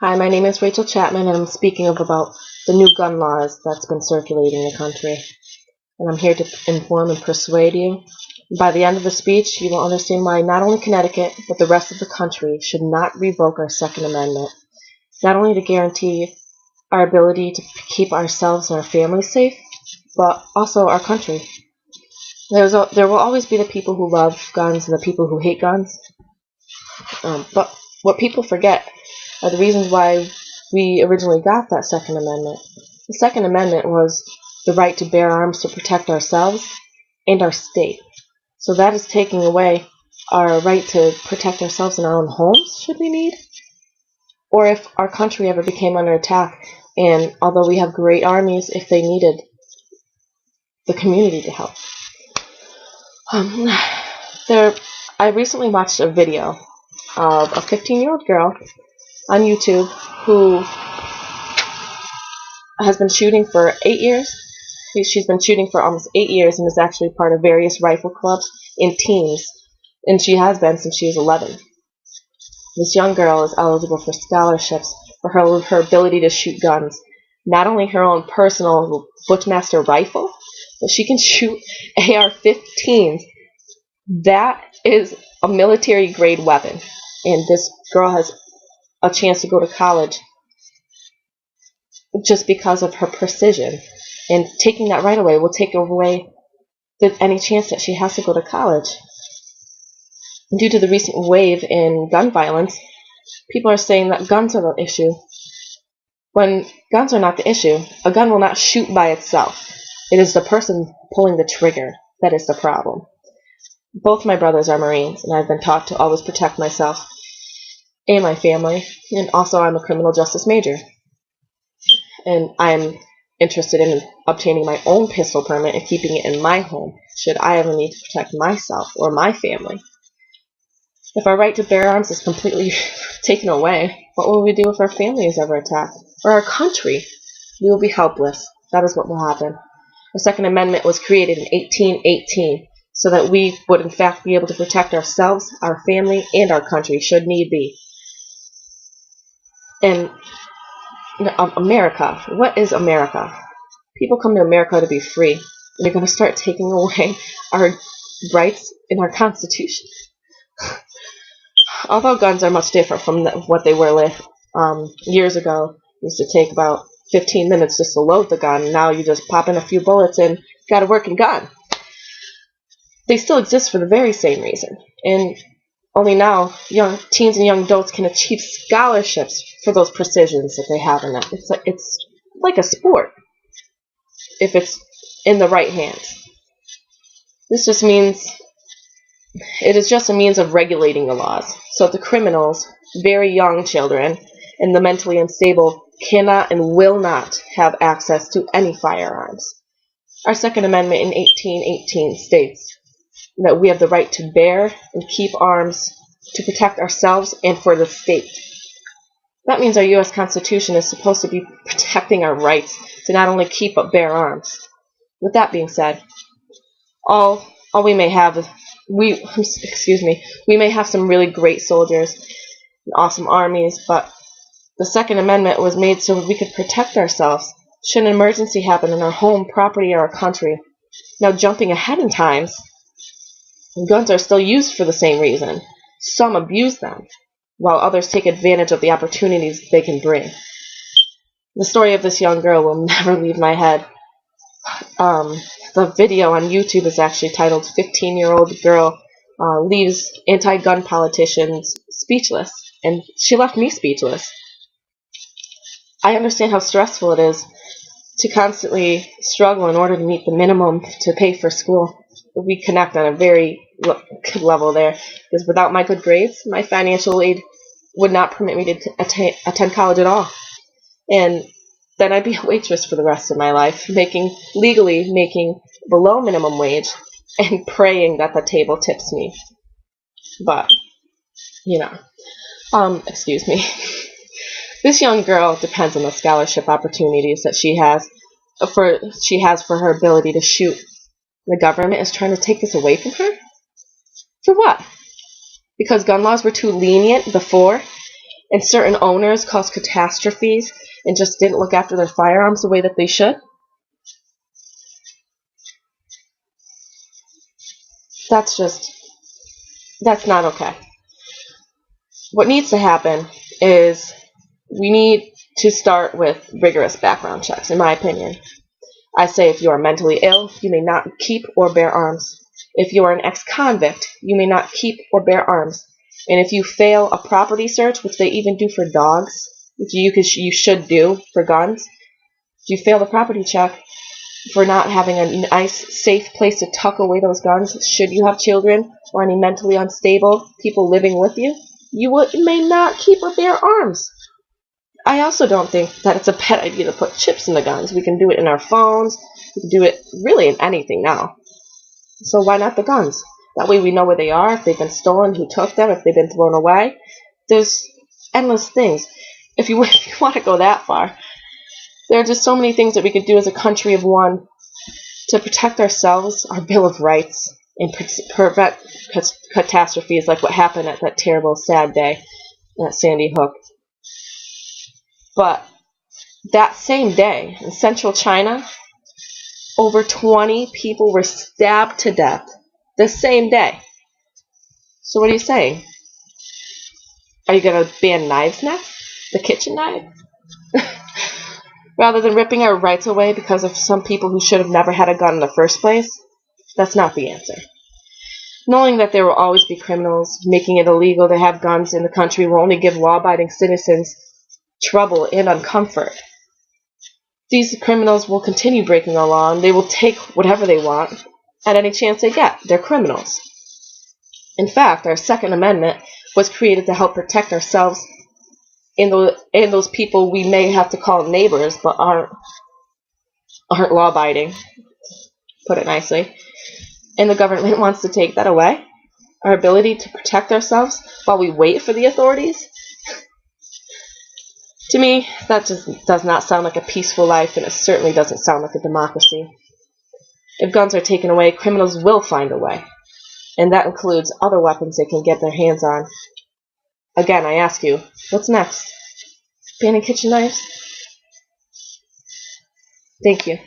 Hi, my name is Rachel Chapman, and I'm speaking about the new gun laws that's been circulating in the country. And I'm here to inform and persuade you. By the end of the speech, you will understand why not only Connecticut, but the rest of the country should not revoke our Second Amendment, not only to guarantee our ability to keep ourselves and our families safe, but also our country. There will always be the people who love guns and the people who hate guns. But what people forget are the reasons why we originally got that Second Amendment. The Second Amendment was the right to bear arms to protect ourselves and our state. So that is taking away our right to protect ourselves in our own homes, should we need, or if our country ever became under attack, and although we have great armies, if they needed the community to help. I recently watched a video of a 15-year-old girl on YouTube who has been shooting for 8 years. She's been shooting for almost 8 years and is actually part of various rifle clubs and teams, and she has been since she was 11. This young girl is eligible for scholarships for her ability to shoot guns. Not only her own personal Bushmaster rifle, but she can shoot AR-15s. That is a military-grade weapon, and this girl has a chance to go to college just because of her precision. And taking that right away will take away any chance that she has to go to college. Due to the recent wave in gun violence, people are saying that guns are the issue. When guns are not the issue, a gun will not shoot by itself. It is the person pulling the trigger that is the problem. Both my brothers are Marines, and I've been taught to always protect myself and my family, and also I'm a criminal justice major. And I'm interested in obtaining my own pistol permit and keeping it in my home, should I ever need to protect myself or my family. If our right to bear arms is completely taken away, what will we do if our family is ever attacked? Or our country? We will be helpless. That is what will happen. The Second Amendment was created in 1818 so that we would in fact be able to protect ourselves, our family, and our country, should need be. And America. What is America? People come to America to be free, and they're going to start taking away our rights in our Constitution. Although guns are much different from what they were years ago, it used to take about 15 minutes just to load the gun. Now you just pop in a few bullets and got a working gun. They still exist for the very same reason, and only now young teens and young adults can achieve scholarships for those precisions that they have in them. It's like a sport if it's in the right hands. This just means it is just a means of regulating the laws, so the criminals, very young children, and the mentally unstable cannot and will not have access to any firearms. Our Second Amendment in 1818 states that we have the right to bear and keep arms to protect ourselves and for the state. That means our U.S. Constitution is supposed to be protecting our rights to not only keep but bear arms. With that being said, all we may have we may have some really great soldiers and awesome armies, but the Second Amendment was made so we could protect ourselves should an emergency happen in our home, property, or our country. Now, jumping ahead in times, guns are still used for the same reason. Some abuse them, while others take advantage of the opportunities they can bring. The story of this young girl will never leave my head. The video on YouTube is actually titled 15-Year-Old Girl Leaves Anti-Gun Politicians Speechless, and she left me speechless. I understand how stressful it is to constantly struggle in order to meet the minimum to pay for school. We connect on a very good level there, because without my good grades, my financial aid would not permit me to attend college at all. And then I'd be a waitress for the rest of my life, legally making below minimum wage and praying that the table tips me. But, excuse me. This young girl depends on the scholarship opportunities that she has for her ability to shoot. The government is trying to take this away from her? For what? Because gun laws were too lenient before? and certain owners caused catastrophes and just didn't look after their firearms the way that they should. That's not okay. What needs to happen is we need to start with rigorous background checks, in my opinion. I say if you are mentally ill, you may not keep or bear arms. If you are an ex-convict, you may not keep or bear arms. And if you fail a property search, which they even do for dogs, which you should do for guns, if you fail the property check for not having a nice, safe place to tuck away those guns, should you have children or any mentally unstable people living with you, you may not keep or bear arms. I also don't think that it's a bad idea to put chips in the guns. We can do it in our phones. We can do it really in anything now. So why not the guns? That way we know where they are, if they've been stolen, who took them, if they've been thrown away. There's endless things. If you want to go that far, there are just so many things that we could do as a country of one to protect ourselves, our Bill of Rights, and prevent catastrophes like what happened at that terrible, sad day at Sandy Hook. But that same day, in central China, over 20 people were stabbed to death the same day. So what are you saying? Are you going to ban knives next? The kitchen knife? Rather than ripping our rights away because of some people who should have never had a gun in the first place? That's not the answer. Knowing that there will always be criminals, making it illegal to have guns in the country will only give law-abiding citizens trouble and uncomfort. These criminals will continue breaking the law, and they will take whatever they want at any chance they get. They're criminals. In fact, our Second Amendment was created to help protect ourselves and those people we may have to call neighbors, but aren't law-abiding, put it nicely. And the government wants to take that away? Our ability to protect ourselves while we wait for the authorities? To me, that just does not sound like a peaceful life, and it certainly doesn't sound like a democracy. If guns are taken away, criminals will find a way, and that includes other weapons they can get their hands on. Again, I ask you, what's next? Banning kitchen knives? Thank you.